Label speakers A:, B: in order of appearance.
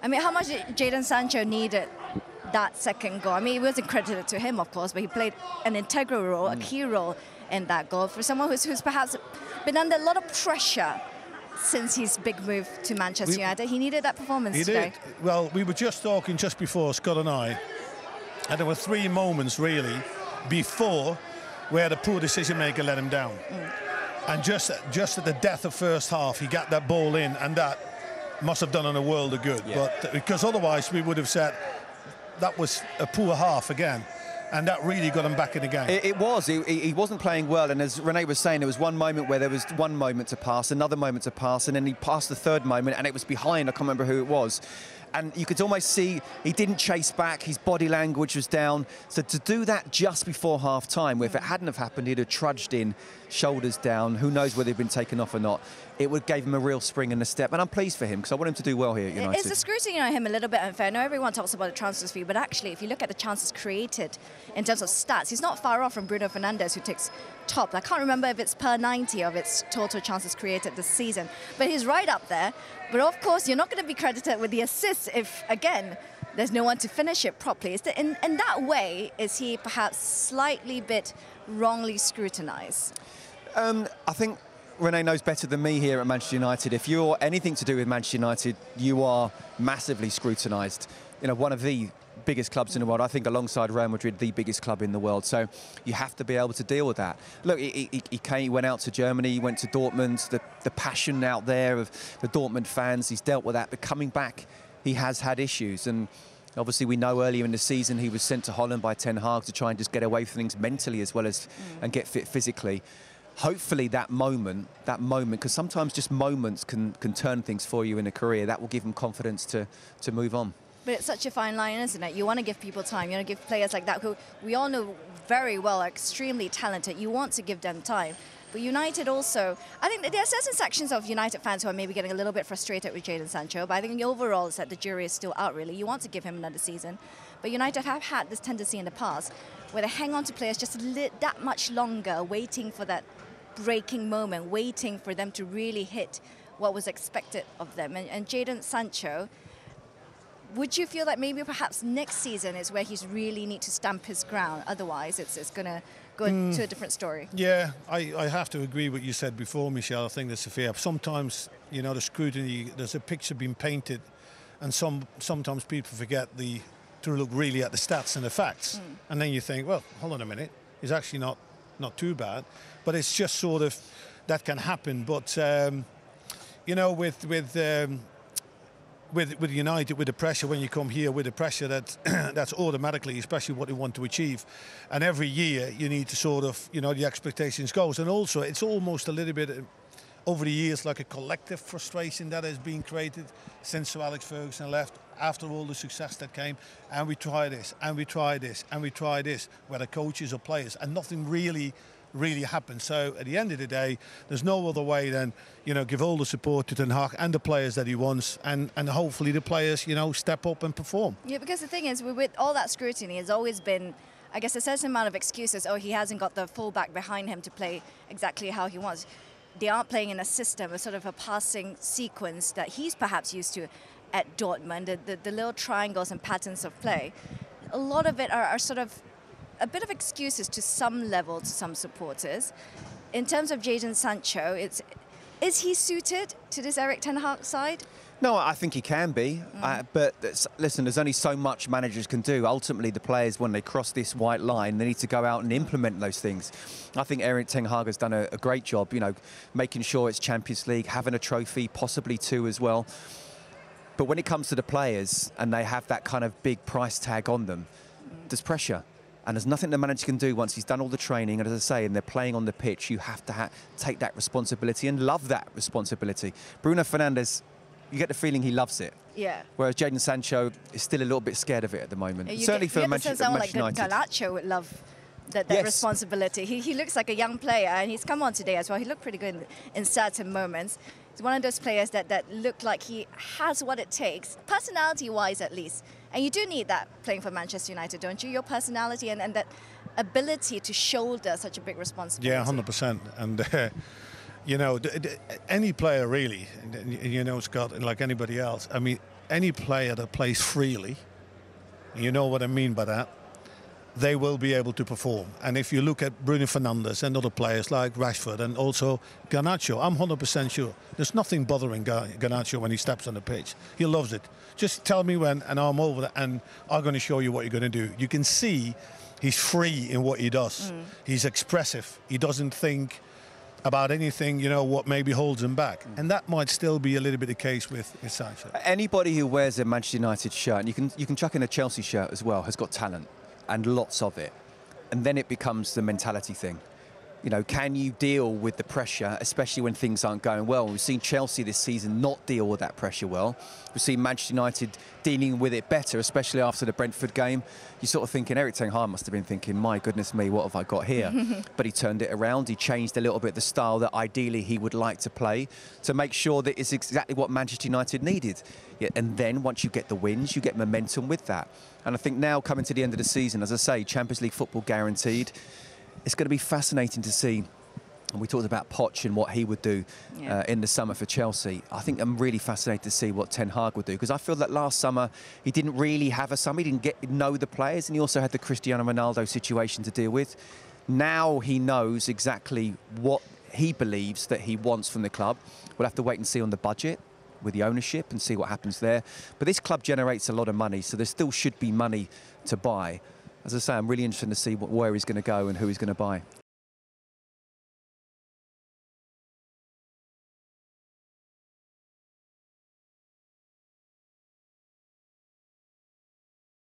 A: I mean, how much did Jadon Sancho needed that second goal? I mean, it wasn't credited to him, of course, but he played an integral role, a key role in that goal. For someone who's perhaps been under a lot of pressure since his big move to Manchester United, he needed that performance today.
B: Did. Well, we were just talking just before, Scott and I, and there were 3 moments, really, before where the poor decision-maker let him down. And just at the death of first half, he got that ball in, and that must have done him a world of good.
C: Yeah.
B: But because otherwise we would have said that was a poor half again, and that really got him back in the game.
C: It was. He wasn't playing well, and as Renee was saying, there was one moment where there was one moment to pass, another moment to pass, and then he passed the third moment, and it was behind. I can't remember who it was. And you could almost see he didn't chase back, his body language was down. So to do that just before half-time, where if it hadn't have happened, he'd have trudged in, shoulders down, who knows whether he'd been taken off or not. It would give him a real spring in the step, and I'm pleased for him because I want him to do well here at United.
A: Is the scrutiny on him a little bit unfair? I know everyone talks about the transfer fee, but actually, if you look at the chances created in terms of stats, he's not far off from Bruno Fernandes, who takes top. I can't remember if it's per 90 of its total chances created this season, but he's right up there. But of course, you're not going to be credited with the assists if, again, there's no one to finish it properly. In that way, is he perhaps slightly bit wrongly scrutinised?
C: I think Renee knows better than me here at Manchester United. If you're anything to do with Manchester United, you are massively scrutinised. You know, one of the biggest clubs in the world, I think alongside Real Madrid, the biggest club in the world. So you have to be able to deal with that. Look, he went out to Germany, he went to Dortmund, the passion out there of the Dortmund fans, he's dealt with that. But coming back, he has had issues. And obviously we know earlier in the season he was sent to Holland by Ten Hag to try and just get away from things mentally as well as and get fit physically. Hopefully that moment, because sometimes just moments can turn things for you in a career, that will give him confidence to move on.
A: But it's such a fine line, isn't it? You want to give people time. You want to give players like that, who we all know very well are extremely talented. You want to give them time. But United also, I think there are certain sections of United fans who are maybe getting a little bit frustrated with Jadon Sancho, but I think overall it's that the jury is still out, really. You want to give him another season. But United have had this tendency in the past where they hang on to players just that much longer, waiting for that breaking moment, waiting for them to really hit what was expected of them. And Jadon Sancho, would you feel that maybe perhaps next season is where he's really need to stamp his ground? Otherwise, it's going to go into a different story.
B: Yeah, I have to agree with what you said before, Michelle. I think that's fair. Sometimes, you know, the scrutiny, there's a picture being painted, and sometimes people forget to look really at the stats and the facts. And then you think, well, hold on a minute, he's actually not too bad. But it's just sort of, that can happen. But, you know, with United, with the pressure, when you come here with the pressure, that's automatically, especially what you want to achieve. And every year you need to sort of, you know, the expectations goes. And also it's almost a little bit over the years like a collective frustration that has been created since Sir Alex Ferguson left, after all the success that came. And we try this, and we try this, and we try this, whether coaches or players, and nothing really happens. So at the end of the day, there's no other way than, you know, give all the support to Ten Hag and the players that he wants, and hopefully the players, you know, step up and perform.
A: Yeah, because the thing is, with all that scrutiny, there's always been, I guess, a certain amount of excuses. Oh, he hasn't got the fullback behind him to play exactly how he wants. They aren't playing in a system, a sort of a passing sequence that he's perhaps used to at Dortmund, the little triangles and patterns of play. A lot of it are sort of a bit of excuses to some level to some supporters. In terms of Jadon Sancho, is he suited to this Erik Ten Hag side?
C: No, I think he can be. But listen, there's only so much managers can do. Ultimately, the players, when they cross this white line, they need to go out and implement those things. I think Erik Ten Hag has done a great job, you know, making sure it's Champions League, having a trophy, possibly 2 as well. But when it comes to the players and they have that kind of big price tag on them, there's pressure. And there's nothing the manager can do once he's done all the training. And as I say, and they're playing on the pitch, you have to take that responsibility and love that responsibility. Bruno Fernandes, you get the feeling he loves it.
A: Yeah.
C: Whereas Jadon Sancho is still a little bit scared of it at the moment.
A: Certainly for Manchester United. Like Garnacho would love that responsibility. He looks like a young player, and he's come on today as well. He looked pretty good in certain moments. He's one of those players that look like he has what it takes, personality-wise at least. And you do need that playing for Manchester United, don't you? Your personality and that ability to shoulder such a big responsibility.
B: Yeah, 100%. And, you know, any player really, you know, Scott, like anybody else, I mean, any player that plays freely, you know what I mean by that, they will be able to perform. And if you look at Bruno Fernandes and other players like Rashford and also Garnacho, I'm 100% sure there's nothing bothering Garnacho when he steps on the pitch. He loves it. Just tell me when and I'm over there and I'm going to show you what you're going to do. You can see he's free in what he does. He's expressive. He doesn't think about anything, you know, what maybe holds him back. And that might still be a little bit the case with Sancho.
C: Anybody who wears a Manchester United shirt, and you can chuck in a Chelsea shirt as well, has got talent. And lots of it. And then it becomes the mentality thing. You know, can you deal with the pressure, especially when things aren't going well? We've seen Chelsea this season not deal with that pressure well. We've seen Manchester United dealing with it better, especially after the Brentford game. You're sort of thinking, Erik ten Hag must have been thinking, my goodness me, what have I got here? But he turned it around. He changed a little bit the style that ideally he would like to play to make sure that it's exactly what Manchester United needed. Yeah, and then once you get the wins, you get momentum with that. And I think now coming to the end of the season, as I say, Champions League football guaranteed. It's going to be fascinating to see. And we talked about Poch and what he would do in the summer for Chelsea. I think I'm really fascinated to see what Ten Hag would do, because I feel that last summer he didn't really have a summer. He didn't get know the players, and he also had the Cristiano Ronaldo situation to deal with. Now he knows exactly what he believes that he wants from the club. We'll have to wait and see on the budget with the ownership and see what happens there. But this club generates a lot of money, so there still should be money to buy. As I say, I'm really interested to see where he's going to go and who he's going to buy.